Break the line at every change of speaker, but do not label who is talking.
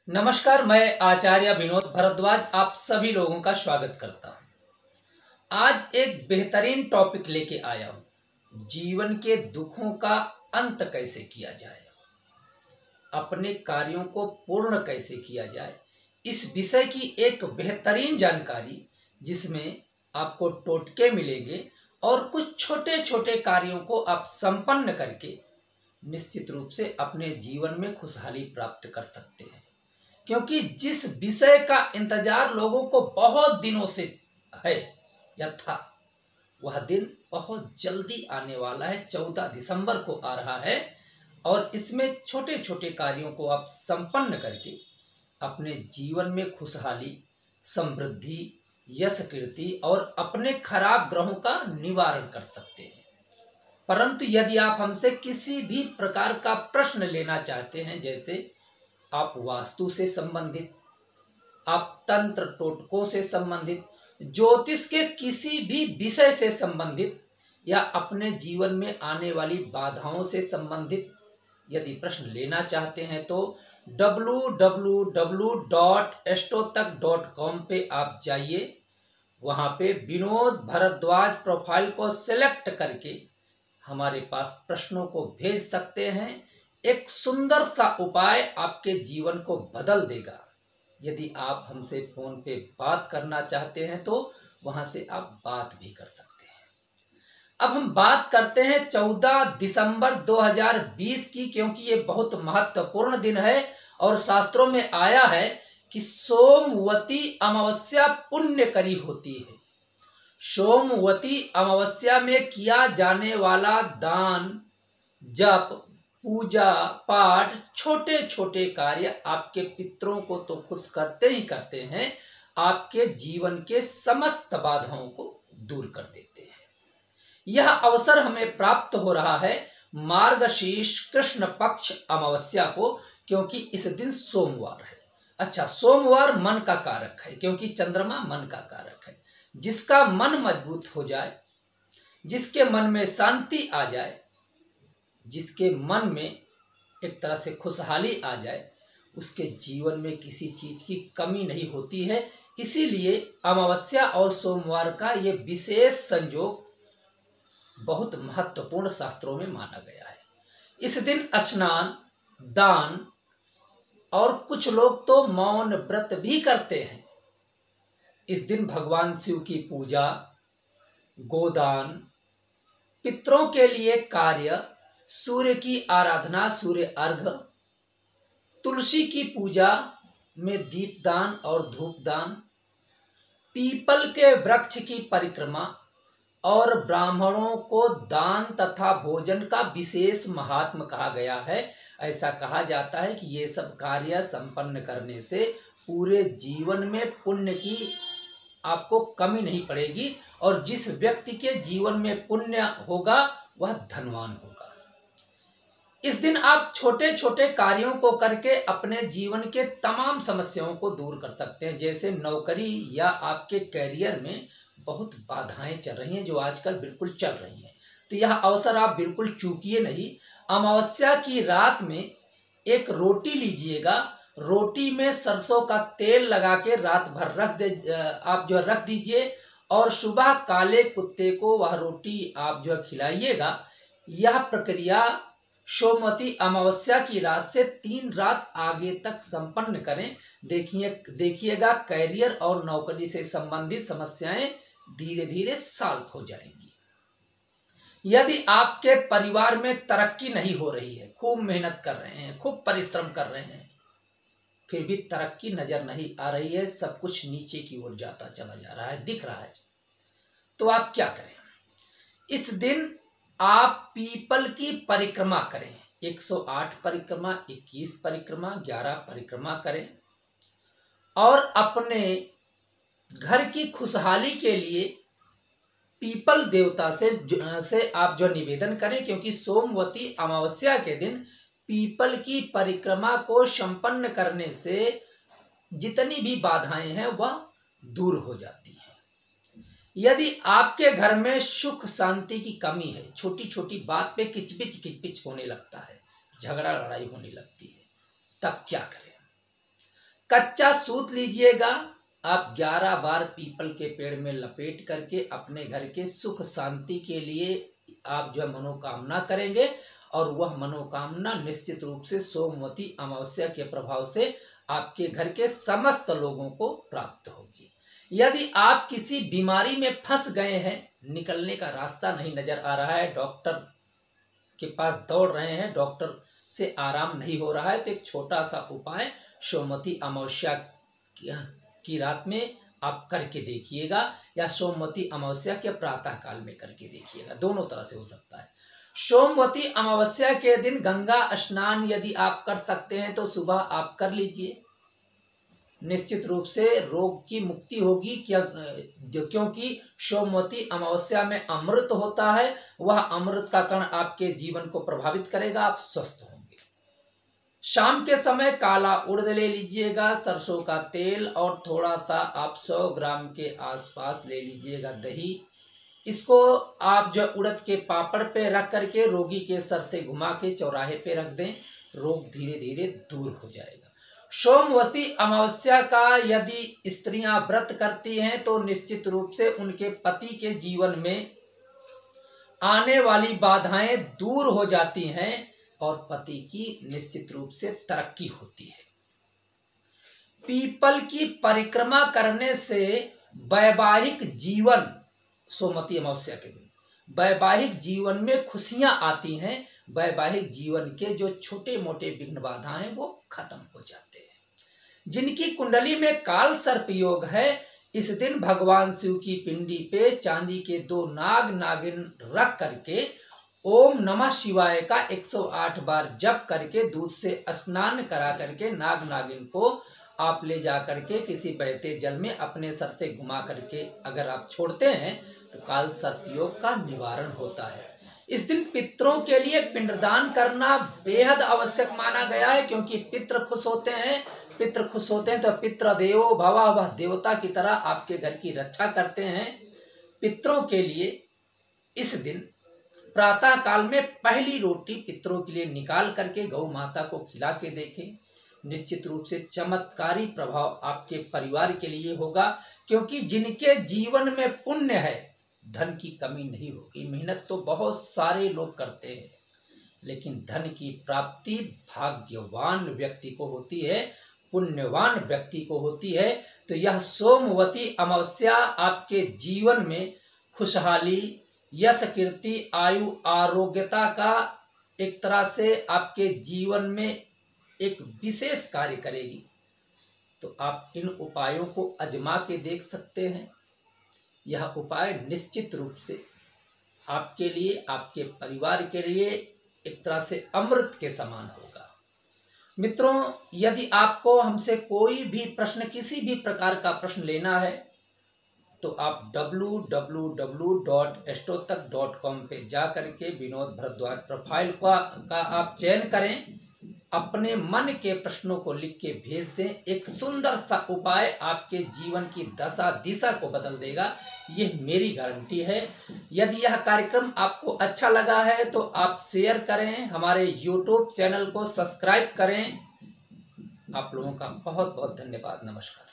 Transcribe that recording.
नमस्कार, मैं आचार्य विनोद भारद्वाज आप सभी लोगों का स्वागत करता हूं। आज एक बेहतरीन टॉपिक लेके आया हूं। जीवन के दुखों का अंत कैसे किया जाए, अपने कार्यों को पूर्ण कैसे किया जाए, इस विषय की एक बेहतरीन जानकारी जिसमें आपको टोटके मिलेंगे और कुछ छोटे छोटे कार्यों को आप संपन्न करके निश्चित रूप से अपने जीवन में खुशहाली प्राप्त कर सकते हैं। क्योंकि जिस विषय का इंतजार लोगों को बहुत दिनों से है या था, वह दिन बहुत जल्दी आने वाला है। 14 दिसंबर को आ रहा है और इसमें छोटे छोटे कार्यों को आप संपन्न करके अपने जीवन में खुशहाली, समृद्धि, यश, कीर्ति और अपने खराब ग्रहों का निवारण कर सकते हैं। परंतु यदि आप हमसे किसी भी प्रकार का प्रश्न लेना चाहते हैं, जैसे आप वास्तु से संबंधित, आप तंत्र टोटकों से संबंधित, ज्योतिष के किसी भी विषय से संबंधित या अपने जीवन में आने वाली बाधाओं से संबंधित यदि प्रश्न लेना चाहते हैं तो www.astrotak.com पे आप जाइए। वहाँ पे विनोद भारद्वाज प्रोफाइल को सिलेक्ट करके हमारे पास प्रश्नों को भेज सकते हैं। एक सुंदर सा उपाय आपके जीवन को बदल देगा। यदि आप हमसे फोन पे बात करना चाहते हैं तो वहां से आप बात भी कर सकते हैं। अब हम बात करते हैं 14 दिसंबर 2020 की, क्योंकि ये बहुत महत्वपूर्ण दिन है और शास्त्रों में आया है कि सोमवती अमावस्या पुण्यकरी होती है। सोमवती अमावस्या में किया जाने वाला दान, जप, पूजा पाठ, छोटे छोटे कार्य आपके पितरों को तो खुश करते ही करते हैं, आपके जीवन के समस्त बाधाओं को दूर कर देते हैं। यह अवसर हमें प्राप्त हो रहा है मार्गशीर्ष कृष्ण पक्ष अमावस्या को, क्योंकि इस दिन सोमवार है। अच्छा, सोमवार मन का कारक है, क्योंकि चंद्रमा मन का कारक है। जिसका मन मजबूत हो जाए, जिसके मन में शांति आ जाए, जिसके मन में एक तरह से खुशहाली आ जाए, उसके जीवन में किसी चीज की कमी नहीं होती है। इसीलिए अमावस्या और सोमवार का ये विशेष संयोग बहुत महत्वपूर्ण शास्त्रों में माना गया है। इस दिन स्नान, दान और कुछ लोग तो मौन व्रत भी करते हैं। इस दिन भगवान शिव की पूजा, गोदान, पितरों के लिए कार्य, सूर्य की आराधना, सूर्य अर्घ, तुलसी की पूजा में दीपदान और धूपदान, पीपल के वृक्ष की परिक्रमा और ब्राह्मणों को दान तथा भोजन का विशेष महात्म कहा गया है। ऐसा कहा जाता है कि ये सब कार्य संपन्न करने से पूरे जीवन में पुण्य की आपको कमी नहीं पड़ेगी और जिस व्यक्ति के जीवन में पुण्य होगा वह धनवान होगा। इस दिन आप छोटे छोटे कार्यों को करके अपने जीवन के तमाम समस्याओं को दूर कर सकते हैं। जैसे नौकरी या आपके कैरियर में बहुत बाधाएं चल रही हैं, जो आजकल बिल्कुल चल रही हैं, तो यह अवसर आप बिल्कुल चूकिए नहीं। अमावस्या की रात में एक रोटी लीजिएगा, रोटी में सरसों का तेल लगा के रात भर रख दीजिए और सुबह काले कुत्ते को वह रोटी आप खिलाइएगा। यह प्रक्रिया सोमवती अमावस्या की रात से 3 रात आगे तक संपन्न करें। देखिएगा कैरियर और नौकरी से संबंधित समस्याएं धीरे धीरे सॉल्व हो जाएंगी। यदि आपके परिवार में तरक्की नहीं हो रही है, खूब मेहनत कर रहे हैं, खूब परिश्रम कर रहे हैं, फिर भी तरक्की नजर नहीं आ रही है, सब कुछ नीचे की ओर जाता चला जा रहा है, दिख रहा है, तो आप क्या करें? इस दिन आप पीपल की परिक्रमा करें। 108 परिक्रमा, 21 परिक्रमा, 11 परिक्रमा करें और अपने घर की खुशहाली के लिए पीपल देवता से आप निवेदन करें, क्योंकि सोमवती अमावस्या के दिन पीपल की परिक्रमा को संपन्न करने से जितनी भी बाधाएं हैं वह दूर हो जाती हैं। यदि आपके घर में सुख शांति की कमी है, छोटी छोटी बात पे किचपिच होने लगता है, झगड़ा लड़ाई होने लगती है, तब क्या करें? कच्चा सूत लीजिएगा, आप 11 बार पीपल के पेड़ में लपेट करके अपने घर के सुख शांति के लिए आप जो है मनोकामना करेंगे और वह मनोकामना निश्चित रूप से सोमवती अमावस्या के प्रभाव से आपके घर के समस्त लोगों को प्राप्त होगी। यदि आप किसी बीमारी में फंस गए हैं, निकलने का रास्ता नहीं नजर आ रहा है, डॉक्टर के पास दौड़ रहे हैं, डॉक्टर से आराम नहीं हो रहा है, तो एक छोटा सा उपाय सोमवती अमावस्या की रात में आप करके देखिएगा या सोमवती अमावस्या के प्रातः काल में करके देखिएगा। दोनों तरह से हो सकता है। सोमवती अमावस्या के दिन गंगा स्नान यदि आप कर सकते हैं तो सुबह आप कर लीजिए, निश्चित रूप से रोग की मुक्ति होगी। क्योंकि सोमवती अमावस्या में अमृत होता है, वह अमृत का कण आपके जीवन को प्रभावित करेगा, आप स्वस्थ होंगे। शाम के समय काला उड़द ले लीजिएगा, सरसों का तेल और थोड़ा सा आप 100 ग्राम के आसपास ले लीजिएगा दही। इसको आप जो उड़द के पापड़ पे रख करके रोगी के सर से घुमा के चौराहे पे रख दें, रोग धीरे धीरे दूर हो जाएगा। सोमवती अमावस्या का यदि स्त्रियां व्रत करती हैं तो निश्चित रूप से उनके पति के जीवन में आने वाली बाधाएं दूर हो जाती हैं और पति की निश्चित रूप से तरक्की होती है। पीपल की परिक्रमा करने से वैवाहिक जीवन, सोमवती अमावस्या के दिन वैवाहिक जीवन में खुशियां आती हैं, वैवाहिक जीवन के जो छोटे मोटे विघ्न बाधा हैं वो खत्म हो जाते हैं। जिनकी कुंडली में काल सर्प योग है, इस दिन भगवान शिव की पिंडी पे चांदी के 2 नाग नागिन रख करके ओम नमः शिवाय का 108 बार जप करके दूध से स्नान करा करके नाग नागिन को आप ले जा करके किसी बहते जल में अपने सर से घुमा करके अगर आप छोड़ते हैं तो काल सर्प योग का निवारण होता है। इस दिन पितरों के लिए पिंडदान करना बेहद आवश्यक माना गया है, क्योंकि पितृ खुश होते हैं। पितृ खुश होते हैं तो पितृ देवो भव, वह देवता की तरह आपके घर की रक्षा करते हैं। पितरों के लिए इस दिन प्रातः काल में पहली रोटी पितरों के लिए निकाल करके गौ माता को खिला के देखें, निश्चित रूप से चमत्कारी प्रभाव आपके परिवार के लिए होगा। क्योंकि जिनके जीवन में पुण्य है, धन की कमी नहीं होगी। मेहनत तो बहुत सारे लोग करते हैं, लेकिन धन की प्राप्ति भाग्यवान व्यक्ति को होती है, पुण्यवान व्यक्ति को होती है। तो यह सोमवती अमावस्या आपके जीवन में खुशहाली, यश, कीर्ति, आयु, आरोग्यता का एक तरह से आपके जीवन में एक विशेष कार्य करेगी। तो आप इन उपायों को आजमा के देख सकते हैं। यह उपाय निश्चित रूप से आपके लिए, आपके परिवार के लिए एक तरह से अमृत के समान होगा। मित्रों, यदि आपको हमसे कोई भी प्रश्न, किसी भी प्रकार का प्रश्न लेना है तो आप www.astrotak.com पे जा करके विनोद भारद्वाज प्रोफाइल का आप चयन करें, अपने मन के प्रश्नों को लिख के भेज दें। एक सुंदर सा उपाय आपके जीवन की दशा दिशा को बदल देगा, ये मेरी गारंटी है। यदि यह कार्यक्रम आपको अच्छा लगा है तो आप शेयर करें, हमारे YouTube चैनल को सब्सक्राइब करें। आप लोगों का बहुत बहुत धन्यवाद। नमस्कार।